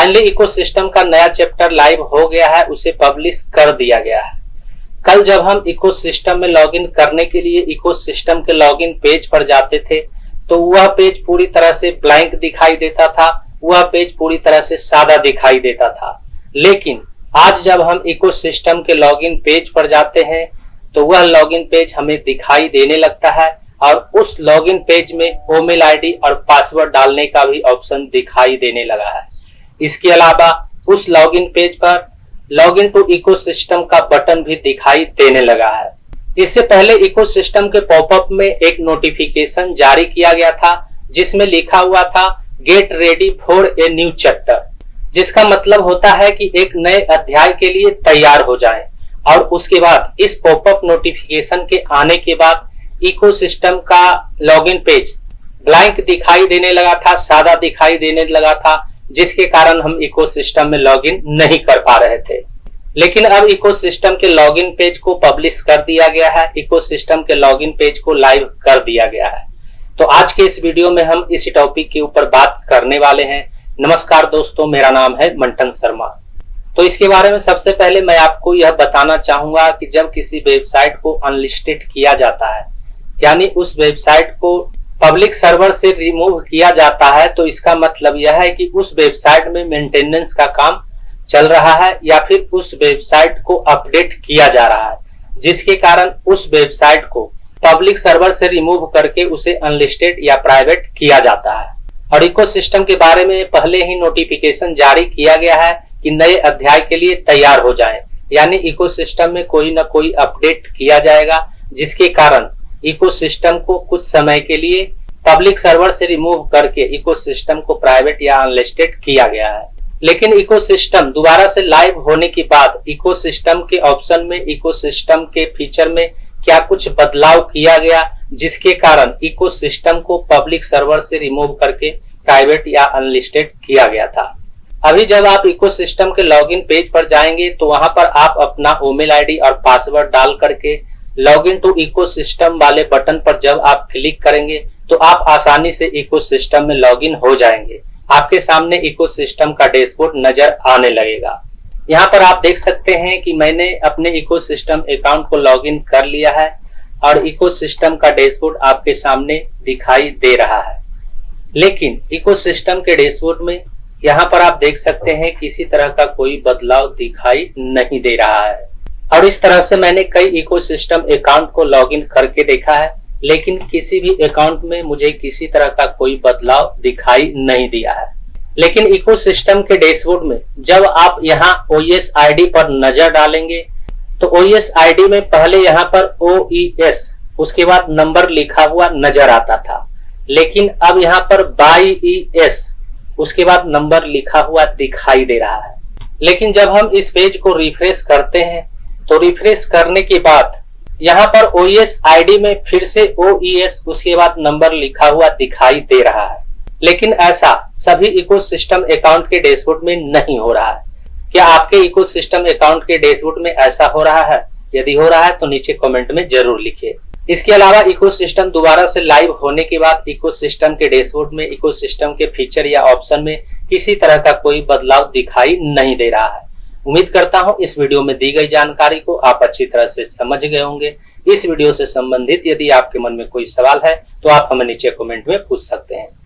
Finally ecosystem का नया chapter live हो गया है, उसे पब्लिश कर दिया गया है। कल जब हम इकोसिस्टम में लॉगिन करने के लिए इकोसिस्टम के लॉगिन पेज पर जाते थे तो वह पेज पूरी तरह से ब्लैंक दिखाई देता था, वह पेज पूरी तरह से सादा दिखाई देता था। लेकिन आज जब हम इकोसिस्टम के लॉगिन पेज पर जाते हैं तो वह लॉगिन पेज हमें दिखाई देने लगता है और उस लॉगिन पेज में ईमेल आईडी और पासवर्ड डालने का भी ऑप्शन दिखाई देने लगा है। इसके अलावा उस लॉगिन पेज पर लॉगिन टू इकोसिस्टम का बटन भी दिखाई देने लगा है। इससे पहले इकोसिस्टम के पॉपअप में एक नोटिफिकेशन जारी किया गया था जिसमें लिखा हुआ था get ready for a new chapter, जिसका मतलब होता है कि एक नए अध्याय के लिए तैयार हो जाएं। और उसके बाद इस पॉपअप नोटिफिकेशन के आने के बाद इकोसिस्टम का लॉगिन पेज ब्लैंक दिखाई देने लगा था, सादा दिखाई देने लगा था, जिसके कारण हम इकोसिस्टम में लॉगिन नहीं कर पा रहे थे। लेकिन अब इकोसिस्टम के लॉगिन पेज को पब्लिश कर दिया गया है, इकोसिस्टम के लॉगिन पेज को लाइव कर दिया गया है। तो आज के इस वीडियो में हम इसी टॉपिक के ऊपर बात करने वाले हैं। नमस्कार दोस्तों, मेरा नाम है मंटन शर्मा। तो इसके बारे में सबसे पहले मैं आपको यह बताना चाहूंगा कि जब किसी वेबसाइट को अनलिस्टेड किया जाता है, यानी उस वेबसाइट को पब्लिक सर्वर से रिमूव किया जाता है, तो इसका मतलब यह है कि उस वेबसाइट में मेंटेनेंस का काम चल रहा है या फिर उस वेबसाइट को अपडेट किया जा रहा है, जिसके कारण उस वेबसाइट को पब्लिक सर्वर से रिमूव करके उसे अनलिस्टेड या प्राइवेट किया जाता है। और इकोसिस्टम के बारे में पहले ही नोटिफिकेशन जारी किया गया है कि नए अध्याय के लिए तैयार हो जाएं, यानी इकोसिस्टम में कोई ना कोई अपडेट किया जाएगा, जिसके कारण इकोसिस्टम को कुछ समय के लिए पब्लिक सर्वर से रिमूव करके इकोसिस्टम को प्राइवेट या अनलिस्टेड किया गया है। लेकिन इकोसिस्टम दोबारा से लाइव होने के बाद इकोसिस्टम के ऑप्शन में, इकोसिस्टम के फीचर में क्या कुछ बदलाव किया गया, जिसके कारण इकोसिस्टम को पब्लिक सर्वर से रिमूव करके प्राइवेट या अनलिस्टेड किया गया था। अभी जब आप इकोसिस्टम के लॉगिन पेज पर जाएंगे तो वहां पर आप अपना ईमेल आईडी और पासवर्ड डाल करके लॉगिन टू इकोसिस्टम वाले बटन पर जब आप क्लिक करेंगे तो आप आसानी से इकोसिस्टम में लॉगिन हो जाएंगे। आपके सामने इकोसिस्टम का डैशबोर्ड नजर आने लगेगा। यहाँ पर आप देख सकते हैं कि मैंने अपने इकोसिस्टम अकाउंट को लॉगिन कर लिया है और इकोसिस्टम का डैशबोर्ड आपके सामने दिखाई दे रहा है। लेकिन इकोसिस्टम के डैशबोर्ड में यहाँ पर आप देख सकते हैं किसी तरह का कोई बदलाव दिखाई नहीं दे रहा है। और इस तरह से मैंने कई इकोसिस्टम अकाउंट को लॉगिन करके देखा है, लेकिन किसी भी अकाउंट में मुझे किसी तरह का कोई बदलाव दिखाई नहीं दिया है। लेकिन इकोसिस्टम के डैशबोर्ड में जब आप यहाँ OS ID पर नजर डालेंगे तो OS ID में पहले यहाँ पर OES उसके बाद नंबर लिखा हुआ नजर आता था, लेकिन अब यहाँ पर BYES उसके बाद नंबर लिखा हुआ दिखाई दे रहा है। लेकिन जब हम इस पेज को रिफ्रेश करते हैं तो रिफ्रेश करने के बाद यहाँ पर OS ID में फिर से OES उसके बाद नंबर लिखा हुआ दिखाई दे रहा है। लेकिन ऐसा सभी इकोसिस्टम अकाउंट के डैशबोर्ड में नहीं हो रहा है। क्या आपके इकोसिस्टम अकाउंट के डैशबोर्ड में ऐसा हो रहा है? यदि हो रहा है तो नीचे कमेंट में जरूर लिखिए। इसके अलावा इकोसिस्टम दोबारा से लाइव होने के बाद इकोसिस्टम के डैशबोर्ड में इकोसिस्टम के फीचर या ऑप्शन में किसी तरह का कोई बदलाव दिखाई नहीं दे रहा है। उम्मीद करता हूं इस वीडियो में दी गई जानकारी को आप अच्छी तरह से समझ गए होंगे। इस वीडियो से संबंधित यदि आपके मन में कोई सवाल है तो आप हमें नीचे कमेंट में पूछ सकते हैं।